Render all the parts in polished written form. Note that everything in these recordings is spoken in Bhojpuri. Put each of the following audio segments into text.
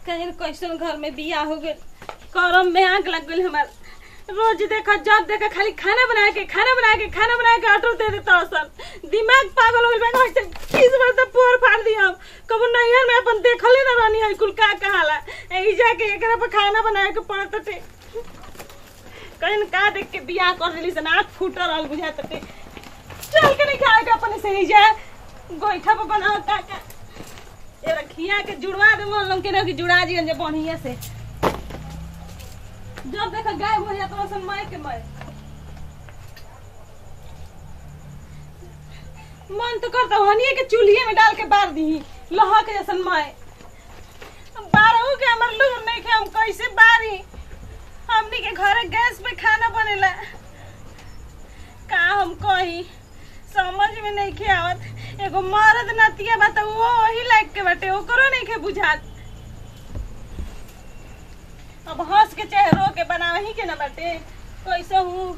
कहीं कैसन घर में बिया हो गए, करम में आग लग गई हमार। रोज देखा जब देखा खाली खाना बना के ऑर्डर दे देता सन। दिमाग पागल हो गइल। 30 वर्ष तक पोर फाड़ दिया हम। कबो नैहर में अपन देखले ना रानी है कुल का कहाला एही जाके एकरा पर खाना बनाए के पड़त थे। कहीं का देख के बिया कर देली सन, आँख फूट रहल बुझात थे। चल के नहीं खाए के अपने से ही जा गोइठा पर बनाओ का ये रखिया के जुड़वा दे मन लंग के ना कि जुड़ा जी जे बढ़िया से। जब देखा गाय हो जाता है माय के माय मन तो करता हनिए के चूल्हे में डाल के बार दी लोहा के जैसन माय। बारहू के हमर लूर नहीं के हम कैसे बारी। हमनी के घरे गैस पे खाना बनेला का हम कही समझ में नहीं के आवत। एगो मर्द नतिया बा त वो वही लायक के बाटे ओकरो नहीं के बुझात। अब हंस के चाहे रो के बनावही के ना बाटे कैसे हूँ।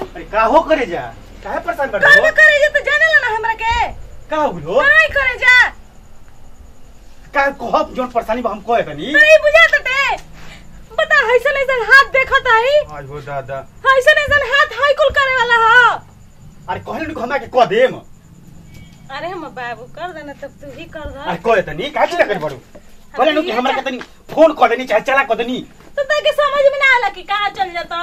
अरे का हो करे जा काहे परेशान बैठो का करे जा तो जाने ला ना हमरा के का हो गलो काय करे जा का कहब जोन परेशानी बा हम कहे तनी नहीं बुझात टे। बता ऐसा ऐसा हाथ देखत है आज हो दादा ऐसा हाथ हाई कुल करे वाला ह। अरे कहले नु हमरा के कह देम। अरे हम बाबू कर देना तब तू ही कर दे। अरे कहे तनी का चिंता कर बड़ू कहले नु कि हमरा के तनी फोन कर देनी चाहे चला कर देनी तो ताके समझ में ना आला कि कहां चल जाता।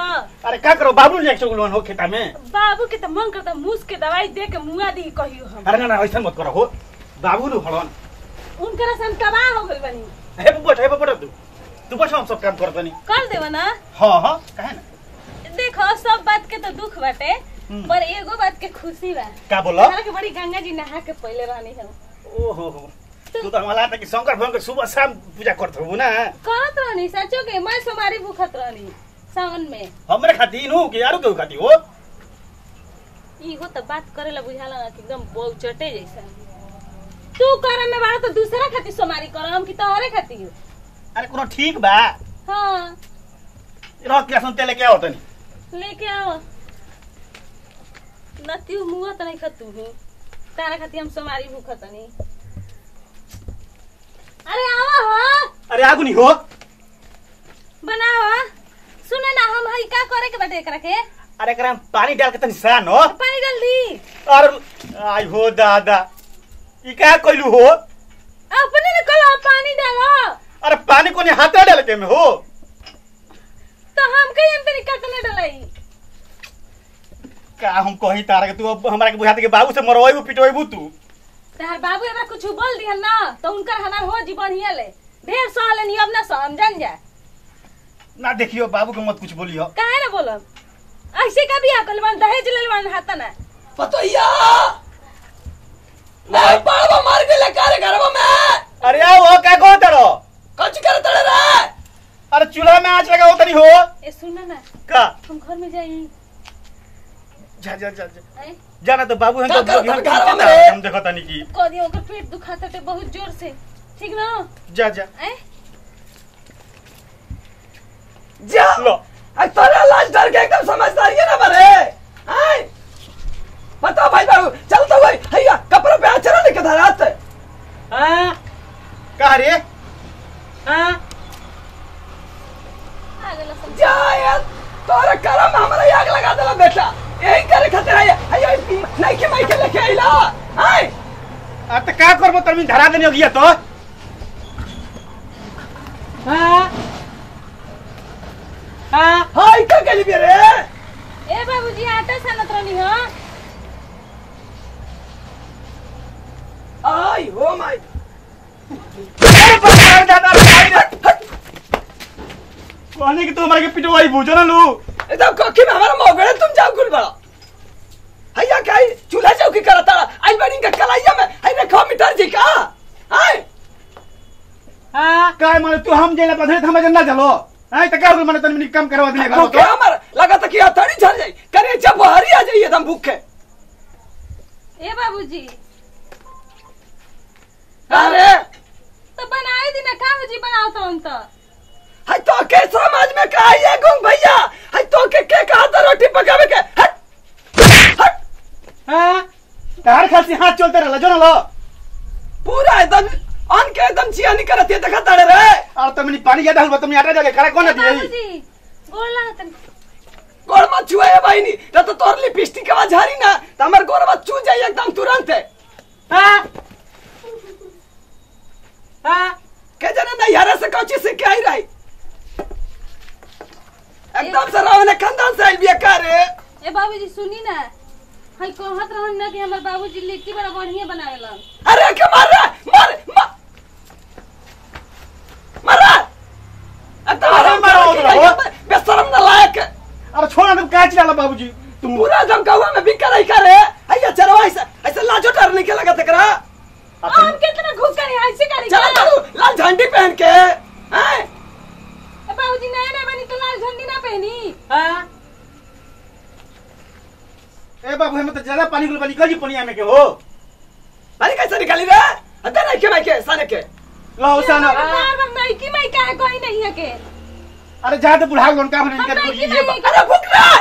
अरे का करो बाबू ले चलवन हो खेता में। बाबू के त मन करता मूस के दवाई दे के मुआ दी कहियो हम। अरे ना ना ऐसा मत करो हो बाबू नु हड़न उनकरा सन तबाह हो गइल बनी। हे बैठ तू बैठ हम सब काम कर तनी कर देव ना। हां हां काहे ना देखो सब बात के तो दुख बाटे पर एगो बात के खुशी बा। का बोला हमरा के बड़ी गंगा जी नहा के पहले रहनी है। ओहो हो तू तो हमरा तक शंकर भगवान के सुबह शाम पूजा करत हो ना। करत रहनी सचो के मैं सोमारी भूखत रहनी सावन में। हमरे खातिर नु कि यारो के खातिर हो ई हो त बात करेला बुझाला ना कि एकदम बहु चटे जैसा। तू कर में बा तो दूसरा खातिर सोमारी कर हम कि तोहरे खातिर। अरे कोनो ठीक बा हां रख के सुनते लेके आओ तनी लेके आओ नती मुआ त नहीं खतू हूं तारा खातिर हम सोमारी भूखत नहीं। अरे आवा हो अरे आगु नहीं हो बनावा सुने ना हम हई का करे के बाटे एकरा के। अरे एकरा में पानी डाल के तनी सान हो पानी डाल दी। अरे आई हो दादा ई का कइलू हो अपने ने कल पानी डालो। अरे पानी कोनी हाथ डाल के में हो तो हम कहीं हम तनी कतने डलाई का हम कही तारा के तू अब हमरा के बुझाते के बाबू से मरवाइबू पिटवाइबू तू। तार बाबू एबरा कुछ बोल दिहन ना तो उनकर हमार हो जीवन हिया ले ढेर सहले नहीं अब ना समझन जा ना देखियो बाबू के मत कुछ बोलियो काहे ना बोलब ऐसे का बियाह कलवन दहेज लेलवन हाथ ना पतोइया मैं बाबा मार के ले कारे घरवा में। अरे आओ का को तड़ो कुछ कर तड़े रे। अरे चूल्हा में आंच लगाओ तनी हो ए सुनना ना का हम घर में जाई जा जा जा जाना तो बाबू हम तो हम देखो तनी की कदी ओकर पेट दुखाता ते बहुत जोर से ठीक ना जा जा जा लो आई तोरा लाज डर के एकदम समझदार है ना बरे आई बता भाई बाबू चल तो भाई हैया कपड़े पे आचरा लेके धरात हां का रे हां आगला सब जा यार तोरा करम हमरा आग लगा देला बेटा यही करे खातिर हैया नहीं के माई के लेके आइला आई अब तो का करबो तरमी धरा देनी होगिया तो हां हां हाय का गली बे रे ए बाबूजी आटा सानत रहनी हो आई हो माय कहने की तू हमारे के पिटवाई बुझो ना लू एकदम कोखी में हमारा मोगड़े तुम जाओ गुल बड़ा हैया काई चूल्हा चौकी करता आई बनी का कलाइया में आई देखो मिटर जी का हाय हां काय माने तू हम जेला पधरे हम जन्ना चलो हाय त का माने तनी काम करवा दिले तो क्या हमार लगा त कि हथड़ी झड़ जाई करे जब हरी आ जाई एकदम भूखे ए बाबूजी अरे तो बनाए दी ना का हो जी बनाओ तो हम तो हाय तो के समाज में का है गुंग भैया हाय तो के कहा था रोटी पकावे के हट हट हां तार खासी हाथ चलते रहला जो ना लो पूरा एकदम अन के एकदम चिया नहीं करत है देखा ताड़े रे और तुमने पानी ज्यादा हलवा तुमने आटा जगह करा कौन ए दिए बाबूजी गोड़ लागत गोड़ मत छुए भाई नी तो तोर लिपस्टिक के आवाज झारी ना त हमर गोड़वा छू जाई एकदम तुरंत हां हां के जना नहीं हरे से कोची से के आई रही एकदम से रावण खानदान से आई बिया करे ए बाबूजी सुनी ना हई कहत रहन ना कि हमर बाबूजी लिट्टी बड़ा बढ़िया बनावेला अरे के मार मार मार एकदम मारो बेशरम न लायक अरे छोड़ तुम क्या चिल्ला बाबूजी तुम पूरा जम गावा में बिका रही करे अయ్యా चरवा ऐसे लाजो डर नहीं के लगा तकरा हम कितना घूस करे ऐसे करी चल तू लाल झंडी पहन के हैं ए बाबूजी नया नया बनी तो लाल झंडी ना पहनी हां ए बाबू हम तो ज्यादा पानी गुल निकल जी पनिया में के हो पानी कैसे निकाली रे अंदर नहीं के मैं के साने के लो साना बार नहीं की मैं का कोई नहीं है के अरे जा तो बुढ़ा लोन का बने निकल पूरी ये अरे फूक रहा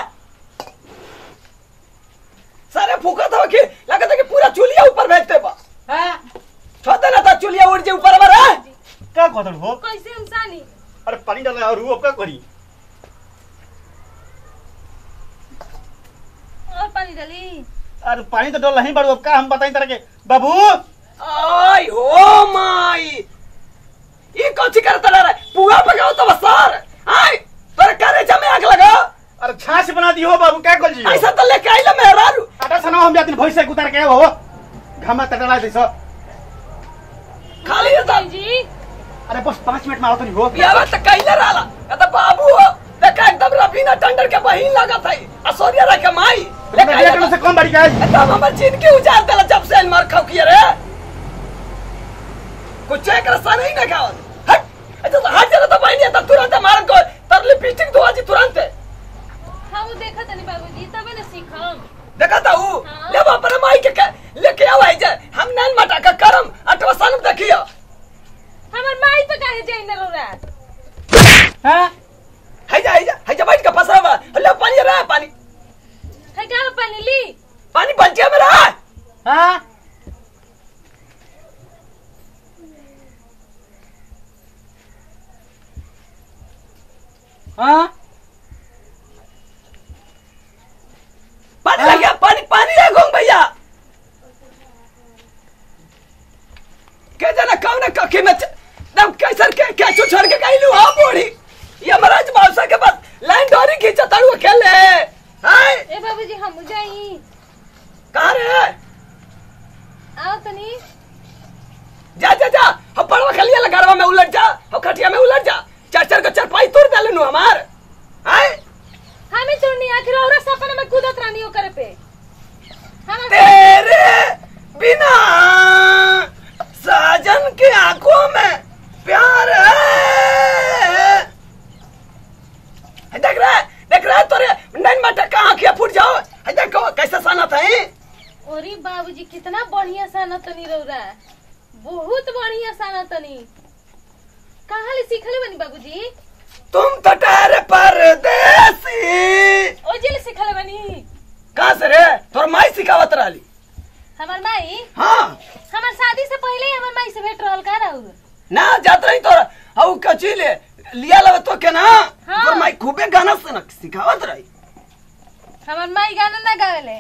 सारे फूका था कि लगता है कि पूरा चूल्हा ऊपर भेजते बा हां छोड़ ना था चूल्हा उड़ जे ऊपर पर है का कोदल हो कैसे हम सानी अरे पानी डाला और वो का करी और पानी डाली अरे पानी तो डाल नहीं बड़ो अब का हम बताई तरह के बाबू आई हो माई ये कौन करता रहा पुआ पकाओ तो बसार आई तोरे करे जमे आग लगा अरे छाछ बना दी हो बाबू क्या कर जी ऐसा तो लेके आइला मेहरारू आटा सना हम जाते भैंस से उतार के हो घामा तटला दे सब खाली है जी अरे बस 5 मिनट में आओ तो नहीं हो पियावा तो कइले रहला ए तो बाबू हो देखा एकदम रफीना टंडर के बहिन लगा था असोरिया रे के माई लेकिन से कम बड़ी का एकदम हमर जिंदगी उजाड़ देला जब से मार खाओ किए रे कुछ एक रसा नहीं ना खाओ हट अच्छा तो हट जरा तो बहिन तो तुरंत मार को तर लिपस्टिक धोआ जी तुरंत हम देखा तनी बाबूजी तबे ना सीखम देखा था वो ले बाप रे माई के लेके आवा जे हम नन मटा का करम अटवा सानम देखियो हमर माई पे काहे जाई न रोरा हां है जा बैठ के फसरावा ले पानी रे पानी है का पानी ली पानी बंटिया में रहा हां हां पानी लग गया पानी है गोंग भैया के जना कौन कखे में दम कैसर के क्या छोड़ के गइलू हां बोड़ी ये महाराज बादशाह के पास लाइन डोरी खींचा ताड़ू खेले हां ए बाबूजी हम जाई कहां रे आओ तनी जा हम पड़वा खलिया लगारवा में उलट जा हम खटिया में उलट जा चार को चरपाई तोड़ डालनु हमार हां हमें तोड़नी आखिर औरा सपने में कूदत रानी हो करे पे तेरे बिना साजन के आंखों में प्यार है देख रहा तोरे नैन मटा का आंखें फूट जाओ देखो कैसा साना था ओरी बाबूजी कितना बढ़िया साना तनी रौरा बहुत बढ़िया साना तनी कहां ले सीखले बनी बाबूजी तुम तो ठहरे परदेसी ओ जिले सीखले बनी कहां से रे तोर माई सिखावत रहली हमर माई हां हमर शादी से पहले ही हमर माई से भेट रहल का रहू ना जात रही तोर हऊ कची ले लिया लव तो के ना तोर माई खूबे गाना सुन सिखावत रही हमर माई गाना ना गावेले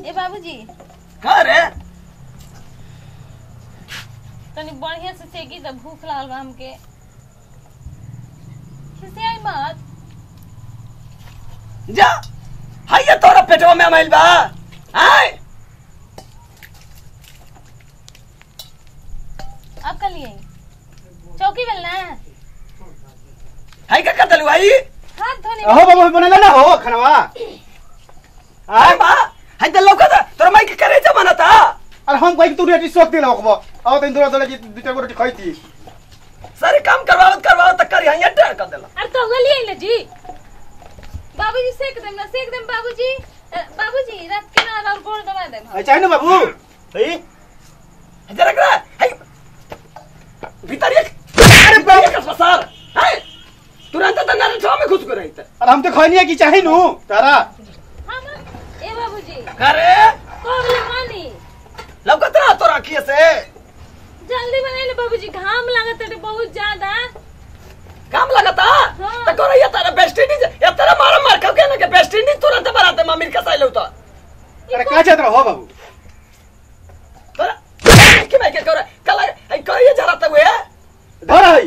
ए बाबूजी का रे तनी बढ़िया से सेकी त भूख लागल बा हमके किसे आई मत जा हाय तोरा पेटवा में आइल बा हाय अब कर लिए चौकी बेलना हाय का कतलू भाई हाथ धोने हो बाबू बनेला ना हो खनवा हाय बा हाय त लौका तोरा माई के करे जमाना था अरे हम कोई तू रेटी सोच दिला को आओ तीन दूर जी दूटा रोटी खाई थी सारे काम करवाओ तक कर यहां डर कर देला अरे तो गली आइले जी बाबूजी सेक देम बाबूजी रात के ना और गोड़ दबा देम अच्छा है ना बाबू भाई जरा करा हाय भीतर अरे बाबू का फसार हाय तुरंत त नर छो में घुस को रही त अरे हम तो खैनिया की चाहे नु तारा हम ए बाबूजी करे कोगले मानी लौका मुखिया से जल्दी बनाइले बाबूजी, घाम लागत है बहुत ज्यादा। काम लगता हाँ। तो करो ये तेरा वेस्ट इंडीज या तेरा मारा मार खाओ के ना के वेस्ट इंडीज तुरंत बनाते मम्मी का साइल होता अरे का चाहत रहो बाबू तोरा कि मैं क्या करो कल आई करो ये जराते हुए धर है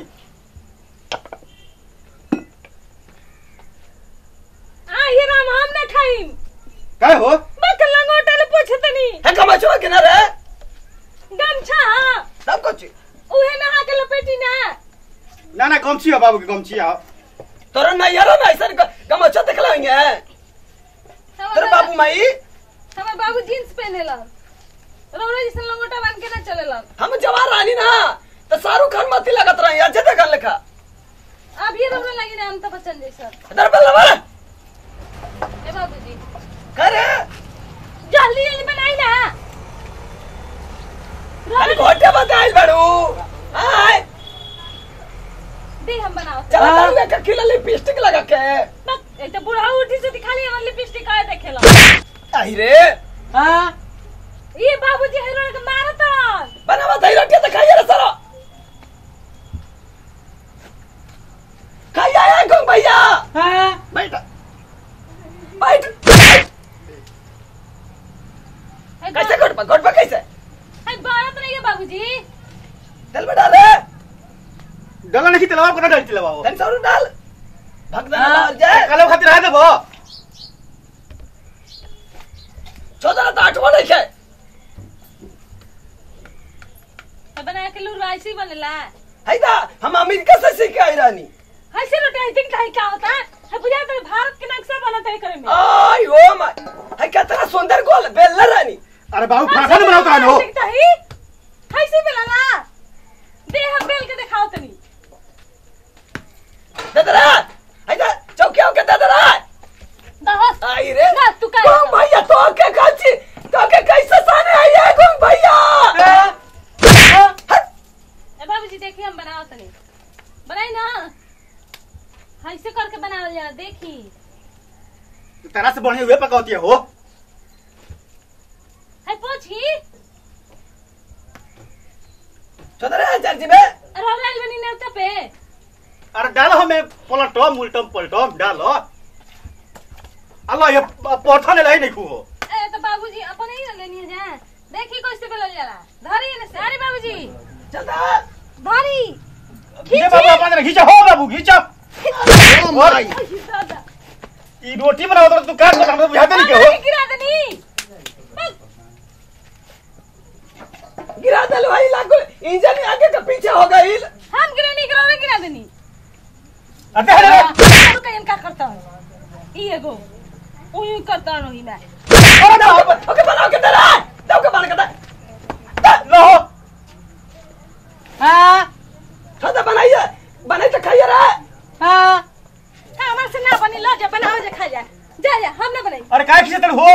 आ ये राम हम ना खाइम। काय हो बक लंगोटा ले पूछतनी है कमाचो के ना रे गमछा सब कुछ उहे नहा के लपेटी ना। ना ना गमछी हो बाबू के गमछी आओ तोरा नहीं यार ना ऐसा कमाचो दिखलाएंगे तेरे बाबू माई हमर बाबू जींस पहनेला रोड़ा जैसे लंगोटा बांध के ना चलेला। हम जवान रानी ना तो शाहरुख खान मती लगत रही अजय देवगन लेखा अब ये रोड़ा लगी ना अमिताभ बच्चन जैसा। इधर बल लवर ए बाबूजी करे जल्दी जल्दी बनाई ना। अरे घोटे बताइल बड़ू हाय दे हम बनाओ चला ताऊ एक किलो लिपस्टिक लगा के बक ए तो बुढ़ा उठी से दिखा ली हमर लिपस्टिक आए देखेला। आई रे हां ये बाबूजी हेरो के मारतन बनावा दही रोटी तो खाइए रे सरो खाइए है गुंग भैया हां बैठ बैठ कैसे घोट पर कैसे है बारत नहीं है बाबूजी। तेल में डाल रे डला नहीं तलवा कोना डाल तलवा तन सौर डाल भगदान डाल जाए कालो खातिर रह देबो छोटा तो आठवा नहीं है बना के लू राइसी बनेला है दा हम अमेरिका से सीख के आई रानी ऐसे रोटी आई थिंक क्या होता है बुझा तो भारत के नक्शा बनता है करे में। आई ओ माय है कितना सुंदर गोल बेलर रानी अरे बाबू फांसा न बनाओ कानो ऐसे बेलला दे हम बेल के दिखाओ तनी दादा है दा चौकिया के दादा दहस आई रे ना तू का गुंग भैया तो के खाची तो के कैसे साने आई है गुंग भैया ए बाबूजी देखिए हम बनाओ तनी बनाई ना ऐसे करके बनावल जाला देखी तेरा से बढ़िया हुए पकावती हो है पोछी छोटा रे जर्जी में रोलाल बनी नेवता पे। अरे डालो हमें पलटम उल्टम पलटम डालो अल्लाह ये पोठा ने लाई नहीं खू हो ए तो बाबूजी अपन ही लेनी है देखी कैसे बेलल जाला धरी ने सारी बाबूजी चलता धरी ये बाबू अपन ने खींचा हो बाबू खींचा ओ माय दादा ई रोटी बनाओ तो तू काट हम बुझाते नहीं के हो गिरा देनी गिरा दल भाई लागो इंजन आगे का पीछे हो गई हम गिरा देनी अते है तो कहीं का करता है ई एगो ओही करता नहीं मैं ओके बनाओ के दे दो के बना के दे लो हां छोटा बनाइए बने तो खाइए रे हां हमारे से ना बनी ला जा बनाओ जा खा जा जा जा हम ना बनाई। अरे काय खींचे तन हो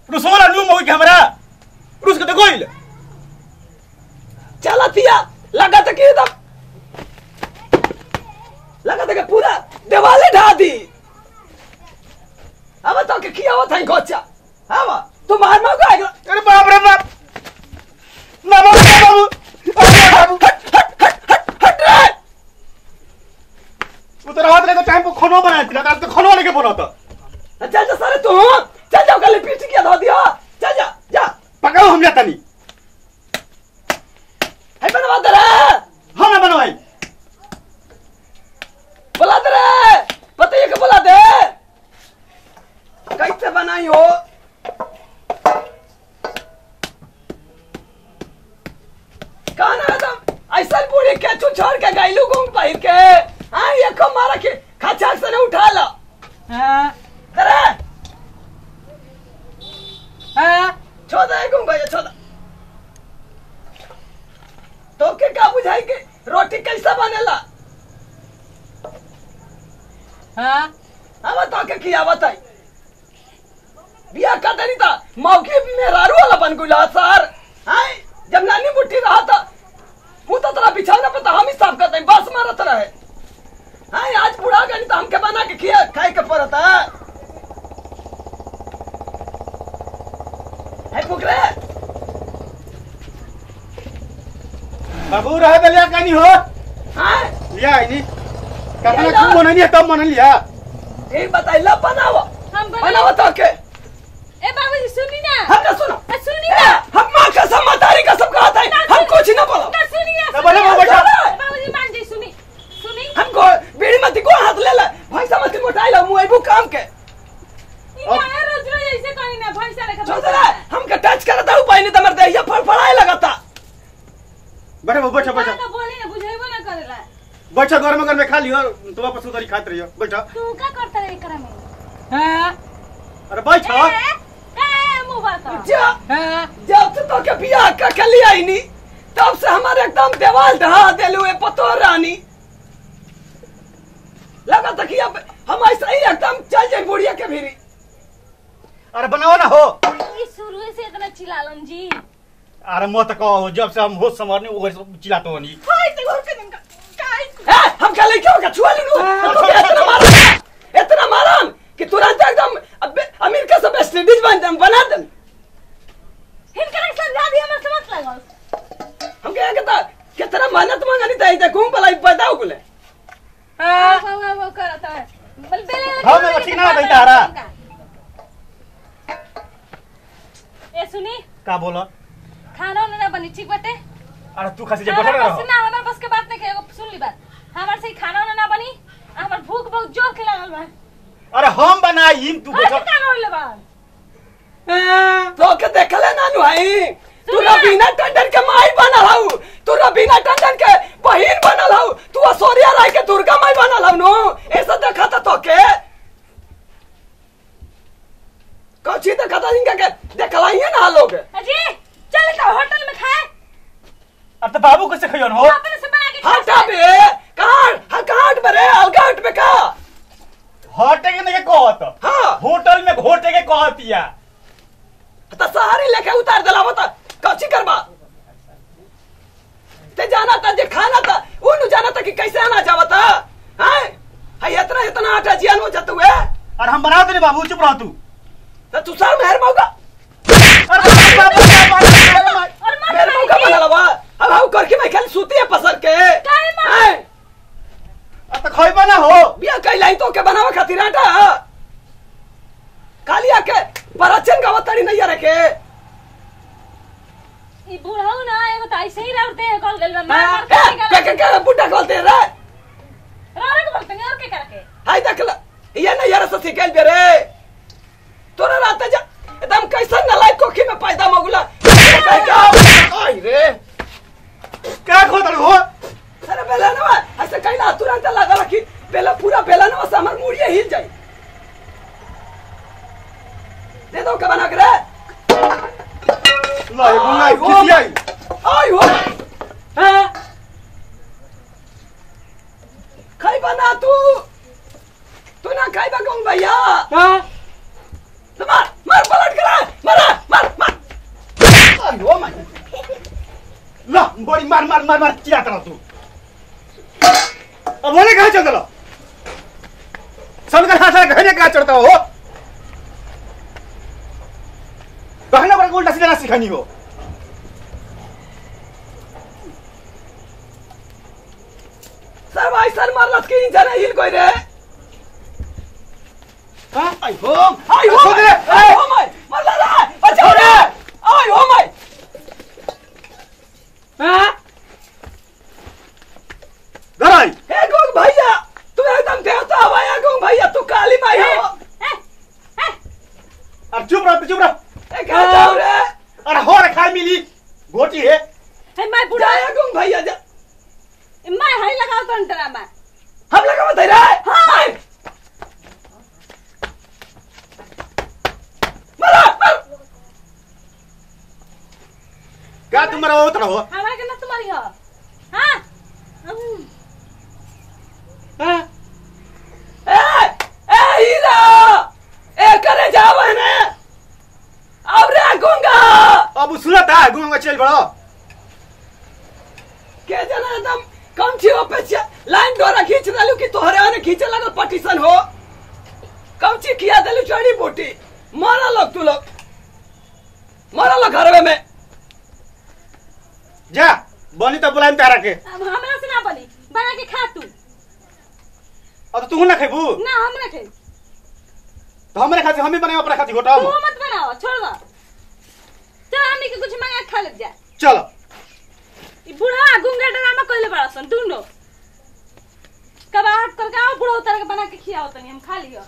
रुसोला नु मोई कैमरा रुस के देखो इल चला तिया लगा तक एकदम लगा तक पूरा दीवाले ढा दी अब तो के किया हुआ था गोचा हां तू मार मार को आएगा अरे बाप रे बाप ना बाबू बाबू हट रे उतर हाथ ले तो टाइम को खनो बनाया था तो खनो लेके बोला था चल जा सारे तू चल जाओ गले पीट किया धो दिया चल जा जा पकाओ हम जाता नहीं है बनवा दे रे हम ना बनवाई बुला दे रे पता है कि बुला दे कैसे बनाई हो काना एकदम ऐसा पूरी के छोड़ के गाइलू गुंग पहिर के हां ये को मारा के खचाक से न उठा लो हां दे हां छोड़ गुंग भैया छोड़ तो के का बुझाई के रोटी कैसे बनेला हां अब तो के किया बताई बिया का देनी था मौके मेरारू वाला बन गुला सर हां जब नानी मुट्ठी रहा था वो तो तेरा बिछाना पे तो हम ही साफ करते हैं बस मारत रहे हां आज बुढ़ा गई तो हमके बना के खिया खाए के पड़ता है पुकरे बाबू रह दलिया कनी हो हां लिया आई नी कतना खूब बननी है तब मन लिया ठीक बताइला बनाओ हम बनाओ तो के ए बाबूजी सुनी ना हम ना सुनो सुनी ना हम मां कसम मतारी कसम कहता है हम कुछ ना बोलो ना सुनी ना ना बोले बैठा बाबूजी मान जी सुनी सुनी हमको बीड़ी मत को हाथ ले ले भाई समझ के मोटाई ला मुंह काम के ये रोज रोज ऐसे कहीं ना भैंसा लेके चौधरा हमके टच करता हूं पानी त मर दे ये फड़फड़ाए लगता बैठा बैठा बैठा तो बोली ना बुझेबो ना करेला बैठा घर में खा लियो तो वापस उधर ही खात रहियो बैठा तू का करता रे एकरा में हां अरे बैठा ए मुंह बात जब से तो के बियाह का के लिए आई नी तब से हमारे एकदम देवाल ढहा देलु ए पतो रानी लगा तक कि अब हम ऐसा ही एकदम चल जाए बुढ़िया के भीरी अरे बनाओ ना हो ये शुरू से इतना चिल्लालन जी अरे मत कहो जब से हम होश संभालने वो चिल्लाते हो नहीं हाय ते घर के दिन का काय हम क्या लेके होगा छुआ लूं इतना मारा कि तुरंत एकदम अमेरिका से वेस्ट इंडीज बना दे हिनकर समझा दिया मैं समझ लगल हम क्या कहता कितना मेहनत मांगनी था इधर घूम भलाई बताओ गुले वो करता है बल बेले हां मैं ठीक ना देता हरा ए सुनी का बोला खाना ना बनी ठीक बाटे अरे तू खासी जे बैठा रहो ना हमार बस के बात नहीं करेगो सुन ली बात हमार से खाना ना बनी हमार भूख बहुत जोर के लागल बा अरे हम बनाई तू बैठा बैठा का रोल बा तो के देखले ना नुआई तू रबीना टंडन के माई बनल हऊ तू रबीना टंडन के बहिन बनल हऊ तू असोरिया राय के दुर्गा माई बनल हऊ नो ऐसा देखा था तो के कौची देखा था इनका के देखलाइए ना लोग अजी चल तो होटल में खाए अब तो बाबू कैसे खइयन हो अपने से बना के हटा बे कहां बरे अलगाट में का हटे के नहीं कहत हां होटल में घोटे के कहतिया तो सहारी लेके उतार देला बता कौची करबा ते जाना था जे खाना था उनु जाना था कि कैसे आना जावता हैं हाय इतना आटा जियान हो जतु है और हम बना दे बाबू चुप रह तू तो तू सर मेहर मौका अरे बाबू और मत मेहर मौका बना लवा अब हाउ करके मैं खाली सूती है पसर के हैं अब तो खइबा ना हो बिया कैलाई तो के बनावा खातिर आटा कालिया के परचन गावतड़ी नहीं रखे ई बूढ़ाऊ ना एगो त ऐसे ही रहते हैं कॉल गल में मार के बुड्ढा बोलते रे रोरक बोलते हैं और के करके हाय देख ल ये ना यार से सिकल बे रे तोरा रात जा एकदम कैसन न लाइक कोखी में पैदा मगुला आई रे क्या खोदल हो अरे बेला ना ऐसे कैला तुरंत लगा रखी बेला पूरा बेला ना से हमर मुड़िए हिल जाई दे दो के बना के रे लाई बुलाई किसियाई आई हो हां खाई बना तू ना खाई बा गंग भैया हां तो मार पलट कर मार अयो माय ला बड़ी मार चिल्ला कर तू अब बोले कहां चल गलो सबका हाथ घरे कहां चढ़ता हो कहना पर उल्टा सीधा सिखानी हो सर भाई सर मारलस की जरा हिल कोई रे हां आई हो माय मरला रे बचाओ रे आई हो माय हां गराई हे गोग भैया तू एकदम देवता हवाया गोग भैया तू काली माई हो अब चुप रह ए क्या जाओ रे अरे हो रे खाई मिली गोटी है है मैं बुढ़ा जाया गोग भैया जा मैं हाई लगाओ तो अंतरा में हम लगा मत रे हां मर क्या तुम्हारा उतर हो हमारे के न तुम्हारी हो हां ए हीरा ए करे जावे ने अब रे गंगा अब सुनत है गुंगा चल बड़ो के जना एकदम कम छियो पे लाइन द्वारा खींच देलू कि तोहरे आने खींचे लगल पटिशन हो कम ची किया देलू चढ़ी बूटी मारा लोग तू लोग मारा लोग घरवे में जा बनी तो बुलाएम तारा के। अब हमरा से ना बनी, बना के खा तू। अब तू ना खेबू? ना हम ना खाई। तो हमरे खातिर हम ही बनाए अपना खातिर घोटा। तू मत बनाओ, छोड़ दो। चल हमनी के कुछ मंगा खा ले जा। चलो। ई बूढ़ा गुंगा ड्रामा कइले बड़ा सन दुनो। कबाहट करके आओ बूढ़ा उतार के बना के खियाओ तनी हम खा लियो।